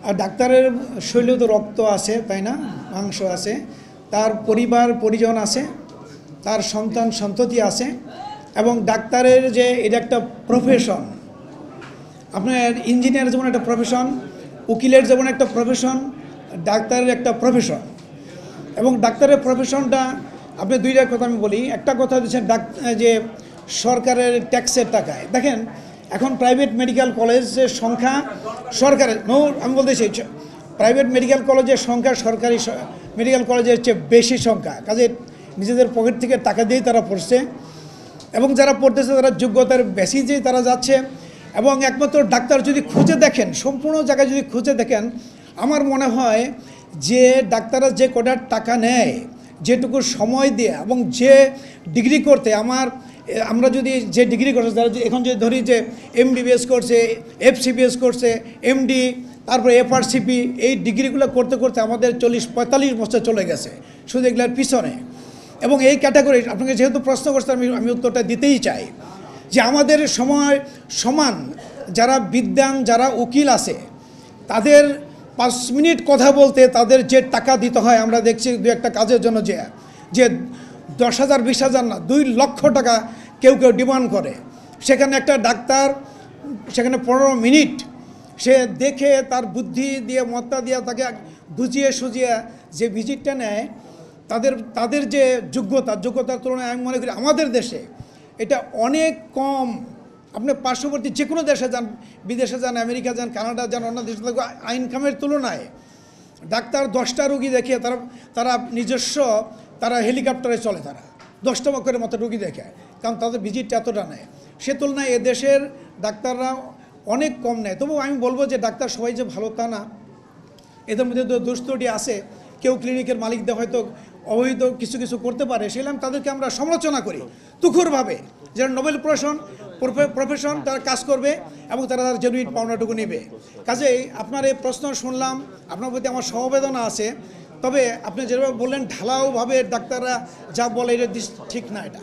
আর ডাক্তারের শরীরে তো রক্ত আছে, তাই না, মাংস আছে, তার পরিবার পরিজন আছে, তার সন্তান সন্ততি আছে, এবং ডাক্তারের যে এটা একটা প্রফেশন। আপনার ইঞ্জিনিয়ার যেমন একটা প্রফেশন, উকিলের যেমন একটা প্রফেশন, ডাক্তারের একটা প্রফেশন। এবং ডাক্তারের প্রফেশনটা আপনি দুইটা কথা আমি বলি। একটা কথা হচ্ছে যে সরকারের ট্যাক্সের টাকায় দেখেন এখন প্রাইভেট মেডিকেল কলেজের সংখ্যা সরকারের আমি বলতেছি প্রাইভেট মেডিকেল কলেজের সংখ্যা সরকারি মেডিকেল কলেজের চেয়ে বেশি সংখ্যা। কাজে নিজেদের পকেট থেকে টাকা দিয়েই তারা পড়ছে, এবং যারা পড়তেছে তারা যোগ্যতার বেসিসেই তারা যাচ্ছে। এবং একমাত্র ডাক্তার যদি খুঁজে দেখেন, সম্পূর্ণ জায়গায় যদি খুঁজে দেখেন, আমার মনে হয় যে ডাক্তাররা যে কটার টাকা নেয়, যেটুকু সময় দিয়ে, এবং যে ডিগ্রি করতে আমরা যদি যে ডিগ্রি করছে তারা এখন যদি ধরি যে MBBS করছে, FCBS করছে, MD, তারপরে FRCP, এই ডিগ্রিগুলো করতে করতে আমাদের 40-45 বছর চলে গেছে শুধু এগুলোর পিছনে। এবং এই ক্যাটাগরি আপনাকে যেহেতু প্রশ্ন করছেন আমি উত্তরটা দিতেই চাই যে আমাদের সময় সমান যারা বিদ্বান, যারা উকিল আছে, তাদের 5 মিনিট কথা বলতে তাদের যে টাকা দিতে হয়, আমরা দেখছি দু একটা কাজের জন্য যে 10,000 20,000 না 2 লক্ষ টাকা কেউ কেউ ডিমান্ড করে। সেখানে একটা ডাক্তার সেখানে 15 মিনিট সে দেখে তার বুদ্ধি দিয়ে মত্তা দিয়ে তাকে বুঝিয়ে সুঝিয়ে যে ভিজিটটা নেয়, তাদের যে যোগ্যতার তুলনায় আমি মনে করি আমাদের দেশে এটা অনেক কম। আপনি পার্শ্ববর্তী যে কোনো দেশে যান, বিদেশে যান, আমেরিকা যান, কানাডা যান, অন্য দেশে ইনকামের তুলনায় ডাক্তার 10টা রুগী দেখে তারা নিজস্ব হেলিকপ্টারে চলে, তারা 10টা করে মতো রুগী দেখে, কারণ তাদের ভিজিটটা এতটা নেয়। সে তুলনায় এদেশের ডাক্তাররা অনেক কম নেয়। তবু আমি বলবো যে ডাক্তার সবাই যে ভালো তা না, এদের মধ্যে তো দুষ্টটি আছে। কেউ ক্লিনিকের মালিকদের হয়তো অবৈধ কিছু করতে পারে, সেগুলো তাদেরকে আমরা সমালোচনা করি তুখুরভাবে। যারা নোবেল প্রফেশন তারা কাজ করবে এবং তারা তার জেনুইন পাওনাটুকু নেবে। কাজেই আপনার এই প্রশ্ন শুনলাম, আপনার প্রতি আমার সমবেদনা আছে। তবে আপনি যেভাবে বললেন ঢালাওভাবে ডাক্তাররা যা বলে এটা ঠিক না। এটা